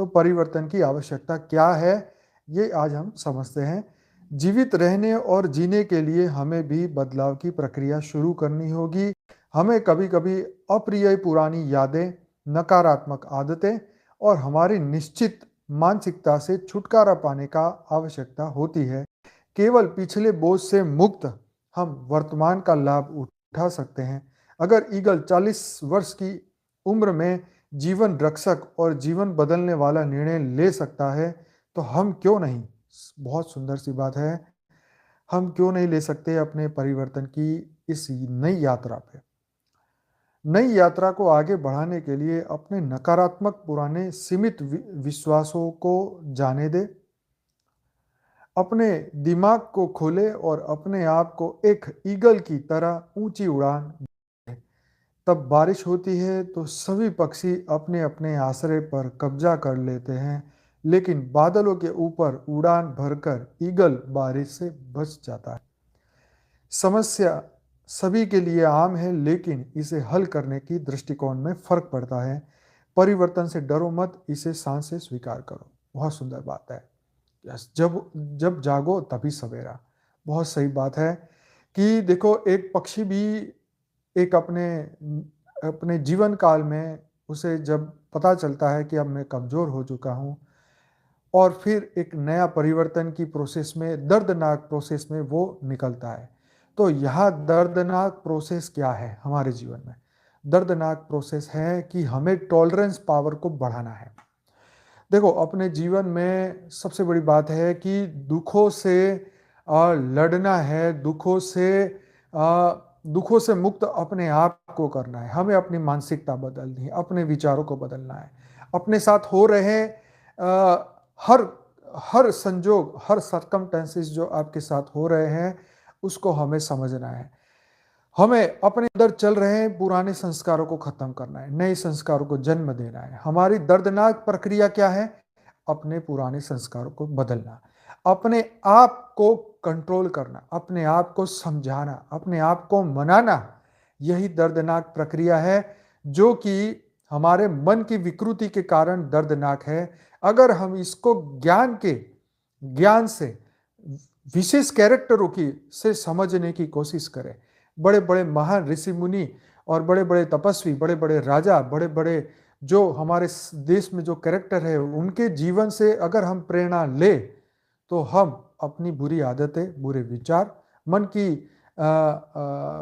तो परिवर्तन की आवश्यकता क्या है, ये आज हम समझते हैं। जीवित रहने और जीने के लिए हमें भी बदलाव की प्रक्रिया शुरू करनी होगी। हमें कभी-कभी अप्रिय पुरानी यादें, नकारात्मक आदतें और हमारी निश्चित मानसिकता से छुटकारा पाने का आवश्यकता होती है। केवल पिछले बोझ से मुक्त हम वर्तमान का लाभ उठा सकते हैं। अगर ईगल 40 वर्ष की उम्र में जीवन रक्षक और जीवन बदलने वाला निर्णय ले सकता है, तो हम क्यों नहीं? बहुत सुंदर सी बात है। हम क्यों नहीं ले सकते अपने परिवर्तन की इस नई यात्रा पे? नई यात्रा को आगे बढ़ाने के लिए अपने नकारात्मक पुराने सीमित विश्वासों को जाने दें। अपने दिमाग को खोले और अपने आप को एक ईगल की तरह ऊंची उड़ान दें। तब बारिश होती है तो सभी पक्षी अपने अपने आश्रय पर कब्जा कर लेते हैं, लेकिन बादलों के ऊपर उड़ान भरकर ईगल बारिश से बच जाता है। समस्या सभी के लिए आम है, लेकिन इसे हल करने की दृष्टिकोण में फर्क पड़ता है। परिवर्तन से डरो मत, इसे सांस से स्वीकार करो। बहुत सुंदर बात है। यस, जब जब जागो तभी सवेरा। बहुत सही बात है कि देखो, एक पक्षी भी एक अपने अपने जीवन काल में उसे जब पता चलता है कि अब मैं कमज़ोर हो चुका हूँ, और फिर एक नया परिवर्तन की प्रोसेस में, दर्दनाक प्रोसेस में वो निकलता है। तो यह दर्दनाक प्रोसेस क्या है हमारे जीवन में? दर्दनाक प्रोसेस है कि हमें टॉलरेंस पावर को बढ़ाना है। देखो, अपने जीवन में सबसे बड़ी बात है कि दुखों से लड़ना है, दुखों से मुक्त अपने आप को करना है। हमें अपनी मानसिकता बदलनी है, अपने विचारों को बदलना है। अपने साथ हो रहे हर हर संजोग, हर सर्कमटेंसेस जो आपके साथ हो रहे हैं, उसको हमें समझना है। हमें अपने अंदर चल रहे पुराने संस्कारों को खत्म करना है, नए संस्कारों को जन्म देना है। हमारी दर्दनाक प्रक्रिया क्या है? अपने पुराने संस्कारों को बदलना, अपने आप को कंट्रोल करना, अपने आप को समझाना, अपने आप को मनाना। यही दर्दनाक प्रक्रिया है, जो कि हमारे मन की विकृति के कारण दर्दनाक है। अगर हम इसको ज्ञान से, विशेष कैरेक्टरों की से समझने की कोशिश करें, बड़े बड़े महान ऋषि मुनि और बड़े बड़े तपस्वी, बड़े बड़े राजा, बड़े बड़े जो हमारे देश में जो कैरेक्टर है, उनके जीवन से अगर हम प्रेरणा ले, तो हम अपनी बुरी आदतें, बुरे विचार, मन की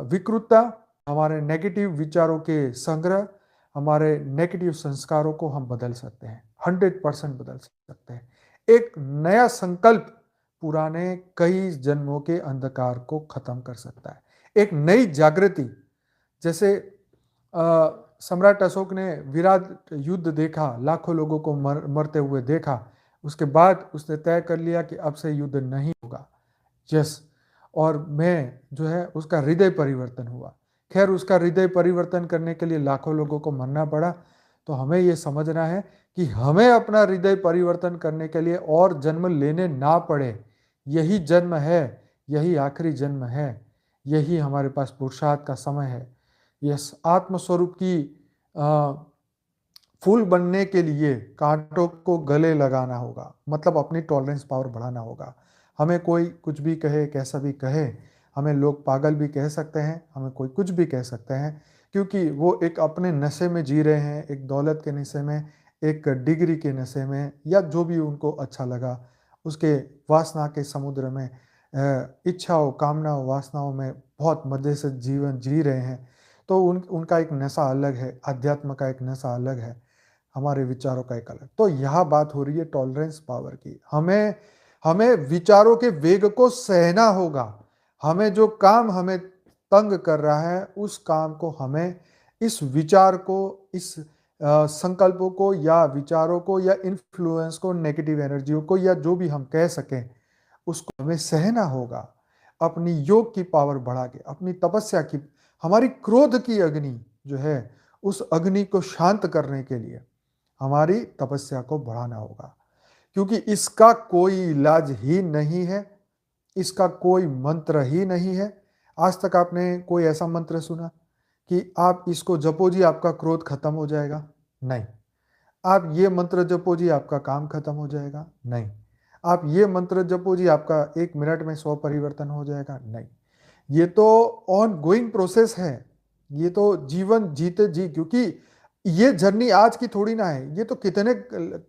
विकृतता, हमारे नेगेटिव विचारों के संग्रह, हमारे नेगेटिव संस्कारों को हम बदल सकते हैं। 100% बदल सकते हैं। एक नया संकल्प पुराने कई जन्मों के अंधकार को खत्म कर सकता है। एक नई जागृति, जैसे सम्राट अशोक ने विराट युद्ध देखा, लाखों लोगों को मरते हुए देखा, उसके बाद उसने तय कर लिया कि अब से युद्ध नहीं होगा। यस, और मैं जो है उसका हृदय परिवर्तन हुआ। खैर, उसका हृदय परिवर्तन करने के लिए लाखों लोगों को मरना पड़ा। तो हमें ये समझना है कि हमें अपना हृदय परिवर्तन करने के लिए और जन्म लेने ना पड़े। यही जन्म है, यही आखिरी जन्म है, यही हमारे पास पुरुषार्थ का समय है। यस, आत्मस्वरूप की फूल बनने के लिए कांटों को गले लगाना होगा, मतलब अपनी टॉलरेंस पावर बढ़ाना होगा। हमें कोई कुछ भी कहे, कैसा भी कहे, हमें लोग पागल भी कह सकते हैं, हमें कोई कुछ भी कह सकते हैं, क्योंकि वो एक अपने नशे में जी रहे हैं, एक दौलत के नशे में, एक डिग्री के नशे में, या जो भी उनको अच्छा लगा, उसके वासना के समुद्र में, इच्छाओं, कामनाओं, वासनाओं में बहुत मजे से जीवन जी रहे हैं। तो उनका एक नशा अलग है, अध्यात्म का एक नशा अलग है, हमारे विचारों का एक अलग। तो यह बात हो रही है टॉलरेंस पावर की। हमें हमें विचारों के वेग को सहना होगा। हमें जो काम हमें तंग कर रहा है, उस काम को हमें, इस विचार को, इस संकल्पों को या विचारों को या इन्फ्लुएंस को, नेगेटिव एनर्जियों को, या जो भी हम कह सकें, उसको हमें सहना होगा। अपनी योग की पावर बढ़ा के, अपनी तपस्या की, हमारी क्रोध की अग्नि जो है, उस अग्नि को शांत करने के लिए हमारी तपस्या को बढ़ाना होगा, क्योंकि इसका कोई इलाज ही नहीं है, इसका कोई मंत्र ही नहीं है। आज तक आपने कोई ऐसा मंत्र सुना कि आप इसको जपो जी आपका क्रोध खत्म हो जाएगा? नहीं। आप ये मंत्र जपो जी आपका काम खत्म हो जाएगा, नहीं। आप ये मंत्र जपो जी आपका 1 मिनट में 100 परिवर्तन हो जाएगा, नहीं। ये तो ऑन गोइंग प्रोसेस है। ये तो जीवन जीते जी, क्योंकि ये जर्नी आज की थोड़ी ना है, ये तो कितने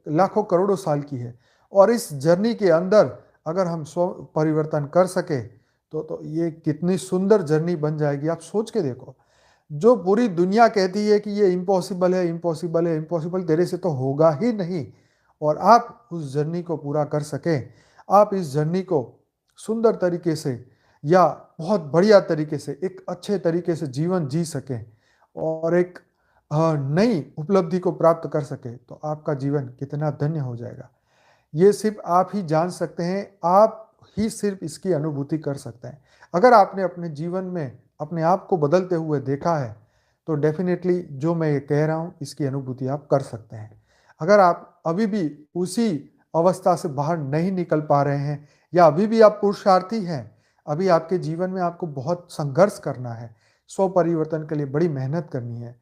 लाखों करोड़ों साल की है। और इस जर्नी के अंदर अगर हम स्व परिवर्तन कर सके तो ये कितनी सुंदर जर्नी बन जाएगी। आप सोच के देखो, जो पूरी दुनिया कहती है कि ये इम्पॉसिबल है, इम्पॉसिबल है, इम्पॉसिबल, तेरे से तो होगा ही नहीं, और आप उस जर्नी को पूरा कर सकें, आप इस जर्नी को सुंदर तरीके से या बहुत बढ़िया तरीके से, एक अच्छे तरीके से जीवन जी सकें और एक नई उपलब्धि को प्राप्त कर सके, तो आपका जीवन कितना धन्य हो जाएगा। ये सिर्फ आप ही जान सकते हैं, आप ही सिर्फ इसकी अनुभूति कर सकते हैं। अगर आपने अपने जीवन में अपने आप को बदलते हुए देखा है, तो डेफिनेटली जो मैं ये कह रहा हूँ इसकी अनुभूति आप कर सकते हैं। अगर आप अभी भी उसी अवस्था से बाहर नहीं निकल पा रहे हैं, या अभी भी आप पुरुषार्थी हैं, अभी आपके जीवन में आपको बहुत संघर्ष करना है, स्व परिवर्तन के लिए बड़ी मेहनत करनी है,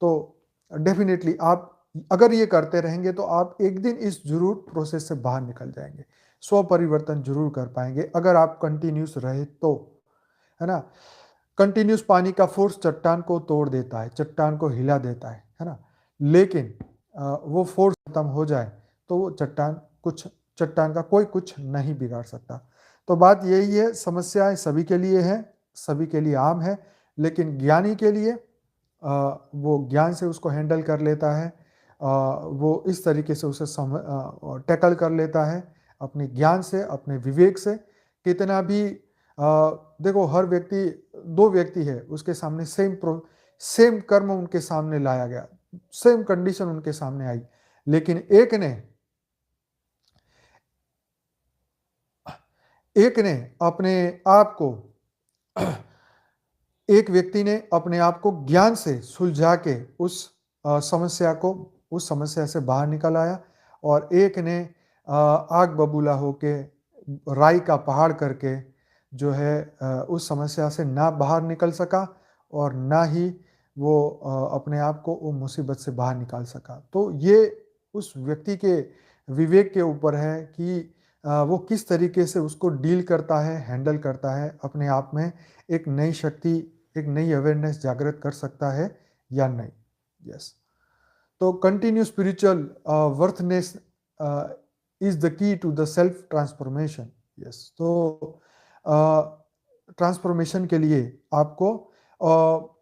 तो डेफिनेटली आप अगर ये करते रहेंगे तो आप एक दिन इस जरूर प्रोसेस से बाहर निकल जाएंगे, स्व परिवर्तन जरूर कर पाएंगे अगर आप कंटिन्यूस रहे तो, है ना। कंटिन्यूस पानी का फोर्स चट्टान को तोड़ देता है, चट्टान को हिला देता है ना। लेकिन वो फोर्स खत्म हो जाए तो वो चट्टान का कोई कुछ नहीं बिगाड़ सकता। तो बात यही है, समस्याएं सभी के लिए है, सभी के लिए आम है, लेकिन ज्ञानी के लिए वो ज्ञान से उसको हैंडल कर लेता है, वो इस तरीके से उसे टैकल कर लेता है अपने ज्ञान से, अपने विवेक से। कितना भी देखो, हर व्यक्ति, दो व्यक्ति है उसके सामने, सेम कर्म उनके सामने लाया गया, सेम कंडीशन उनके सामने आई, लेकिन एक ने अपने आप को एक व्यक्ति ने अपने आप को ज्ञान से सुलझा के उस समस्या से बाहर निकल आया, और एक ने आग बबूला होके राई का पहाड़ करके जो है उस समस्या से ना बाहर निकल सका, और ना ही वो अपने आप को वो मुसीबत से बाहर निकाल सका। तो ये उस व्यक्ति के विवेक के ऊपर है कि वो किस तरीके से उसको डील करता है, हैंडल करता है, अपने आप में एक नई शक्ति, एक नई अवेयरनेस जागृत कर सकता है या नहीं। यस, तो continue spiritual worthiness is the key to the self transformation. Yes, तो ट्रांसफॉर्मेशन के लिए आपको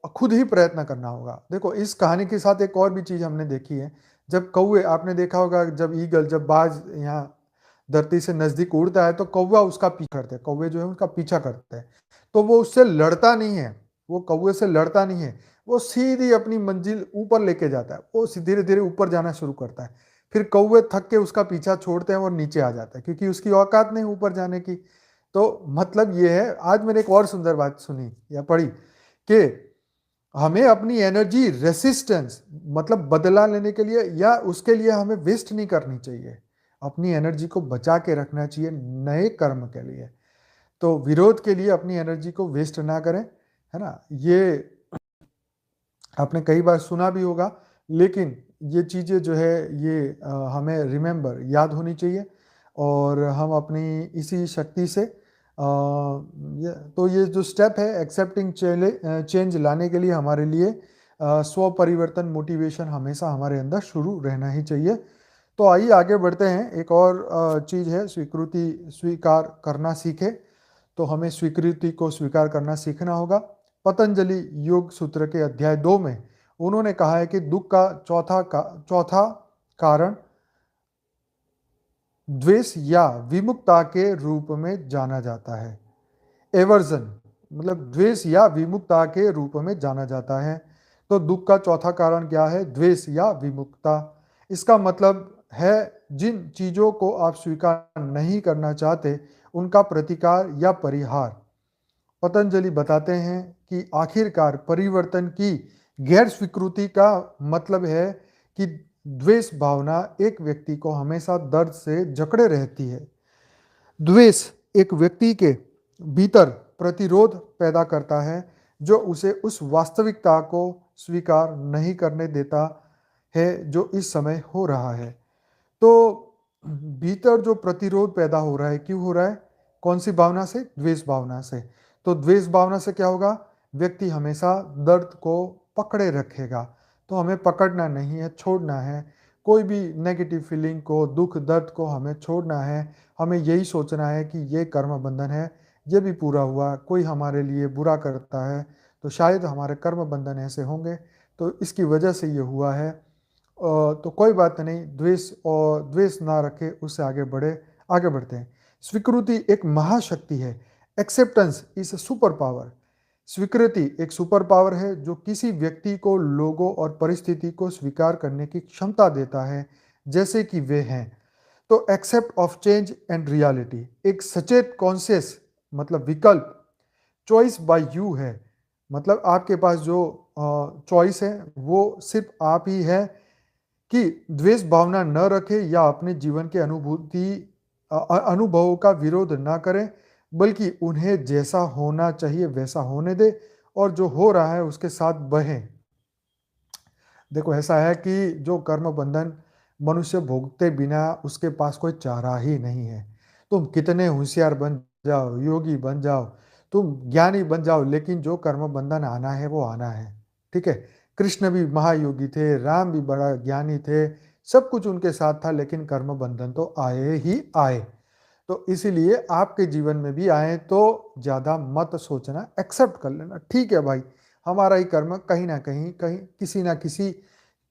खुद ही प्रयत्न करना होगा। देखो, इस कहानी के साथ एक और भी चीज हमने देखी है। जब कौवे, आपने देखा होगा, जब बाज यहाँ धरती से नजदीक उड़ता है तो कौवा उसका पीछा करते हैं, कौवे जो है उसका पीछा करते हैं, तो वो उससे लड़ता नहीं है, वो कौवे से लड़ता नहीं है, वो सीधी अपनी मंजिल ऊपर लेके जाता है, वो धीरे धीरे ऊपर जाना शुरू करता है। फिर कौवे थक के उसका पीछा छोड़ते हैं और नीचे आ जाता है, क्योंकि उसकी औकात नहीं ऊपर जाने की। तो मतलब ये है, आज मैंने एक और सुंदर बात सुनी या पढ़ी कि हमें अपनी एनर्जी रेसिस्टेंस, मतलब बदला लेने के लिए या उसके लिए हमें वेस्ट नहीं करनी चाहिए, अपनी एनर्जी को बचा के रखना चाहिए नए कर्म के लिए। तो विरोध के लिए अपनी एनर्जी को वेस्ट ना करें, है ना। ये आपने कई बार सुना भी होगा, लेकिन ये चीज़ें जो है ये हमें रिमेंबर, याद होनी चाहिए, और हम अपनी इसी शक्ति से तो ये जो स्टेप है एक्सेप्टिंग चेंज लाने के लिए हमारे लिए स्व परिवर्तन मोटिवेशन हमेशा हमारे अंदर शुरू रहना ही चाहिए। तो आइए आगे बढ़ते हैं। एक और चीज़ है स्वीकृति, स्वीकार करना सीखे। तो हमें स्वीकृति को स्वीकार करना सीखना होगा। पतंजलि योग सूत्र के अध्याय 2 में उन्होंने कहा है कि दुख का चौथा कारण द्वेष या विमुखता के रूप में जाना जाता है। एवर्जन मतलब द्वेष या विमुखता के रूप में जाना जाता है। तो दुख का चौथा कारण क्या है? द्वेष या विमुखता। इसका मतलब है जिन चीजों को आप स्वीकार नहीं करना चाहते उनका प्रतिकार या परिहार। पतंजलि बताते हैं कि आखिरकार परिवर्तन की गैर स्वीकृति का मतलब है कि द्वेष भावना एक व्यक्ति को हमेशा दर्द से जकड़े रहती है। द्वेष एक व्यक्ति के भीतर प्रतिरोध पैदा करता है जो उसे उस वास्तविकता को स्वीकार नहीं करने देता है जो इस समय हो रहा है। तो भीतर जो प्रतिरोध पैदा हो रहा है, क्यों हो रहा है? कौन-सी भावना से? द्वेष भावना से। तो द्वेष भावना से क्या होगा? व्यक्ति हमेशा दर्द को पकड़े रखेगा। तो हमें पकड़ना नहीं है, छोड़ना है। कोई भी नेगेटिव फीलिंग को, दुःख, दर्द को हमें छोड़ना है। हमें यही सोचना है कि ये कर्म बंधन है, ये भी पूरा हुआ। कोई हमारे लिए बुरा करता है, तो शायद हमारे कर्म बंधन ऐसे होंगे, तो इसकी वजह से ये हुआ है। तो कोई बात नहीं, द्वेष ना रखें, उससे आगे बढ़ते हैं। स्वीकृति एक महाशक्ति है। Acceptance is a super power. स्वीकृति एक सुपर पावर है जो किसी व्यक्ति को, लोगों और परिस्थिति को स्वीकार करने की क्षमता देता है, जैसे कि वे हैं। तो except of change and reality एक सचेत कॉन्शियस मतलब विकल्प, चॉइस बाय यू है। मतलब आपके पास जो चॉइस है वो सिर्फ आप ही है कि द्वेष भावना न रखें या अपने जीवन के अनुभवों का विरोध ना करें, बल्कि उन्हें जैसा होना चाहिए वैसा होने दें और जो हो रहा है उसके साथ बहें। देखो, ऐसा है कि जो कर्म बंधन मनुष्य भोगते बिना उसके पास कोई चारा ही नहीं है। तुम कितने होशियार बन जाओ, योगी बन जाओ, तुम ज्ञानी बन जाओ, लेकिन जो कर्म बंधन आना है वो आना है। ठीक है? कृष्ण भी महायोगी थे, राम भी बड़ा ज्ञानी थे, सब कुछ उनके साथ था, लेकिन कर्म बंधन तो आए ही आए। तो इसीलिए आपके जीवन में भी आए तो ज़्यादा मत सोचना, एक्सेप्ट कर लेना। ठीक है भाई, हमारा ही कर्म कहीं ना कहीं किसी ना किसी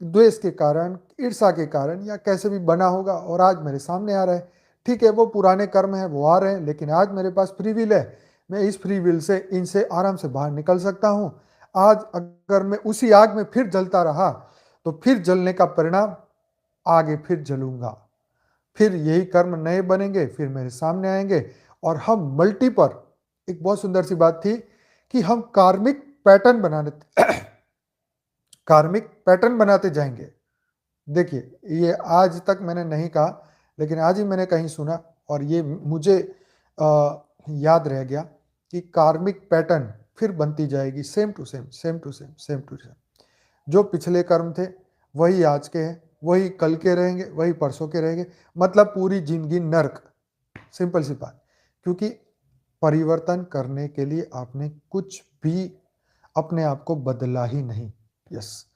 द्वेष के कारण, ईर्षा के कारण या कैसे भी बना होगा और आज मेरे सामने आ रहा है। ठीक है, वो पुराने कर्म है, वो आ रहे हैं, लेकिन आज मेरे पास फ्री विल है। मैं इस फ्री विल से इनसे आराम से बाहर निकल सकता हूँ। आज अगर मैं उसी आग में फिर जलता रहा तो फिर जलने का परिणाम, आगे फिर जलूंगा, फिर यही कर्म नए बनेंगे, फिर मेरे सामने आएंगे और हम मल्टीपल, एक बहुत सुंदर सी बात थी कि हम कार्मिक पैटर्न बनाने कार्मिक पैटर्न बनाते जाएंगे। देखिए, ये आज तक मैंने नहीं कहा, लेकिन आज ही मैंने कहीं सुना और ये मुझे याद रह गया कि कार्मिक पैटर्न फिर बनती जाएगी, same to same, same to same, same to same. जो पिछले कर्म थे वही आज के हैं, वही कल के रहेंगे, वही परसों के रहेंगे। मतलब पूरी जिंदगी नर्क। सिंपल सी बात। क्योंकि परिवर्तन करने के लिए आपने कुछ भी अपने आप को बदला ही नहीं। यस,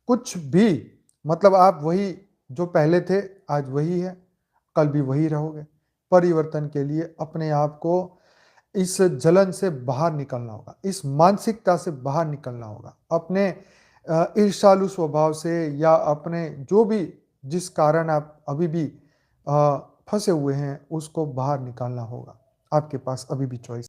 कुछ भी। मतलब आप वही जो पहले थे आज वही है, कल भी वही रहोगे। परिवर्तन के लिए अपने आप को इस जलन से बाहर निकलना होगा, इस मानसिकता से बाहर निकलना होगा, अपने ईर्ष्यालु स्वभाव से या अपने जो भी जिस कारण आप अभी भी फंसे हुए हैं उसको बाहर निकालना होगा। आपके पास अभी भी चॉइस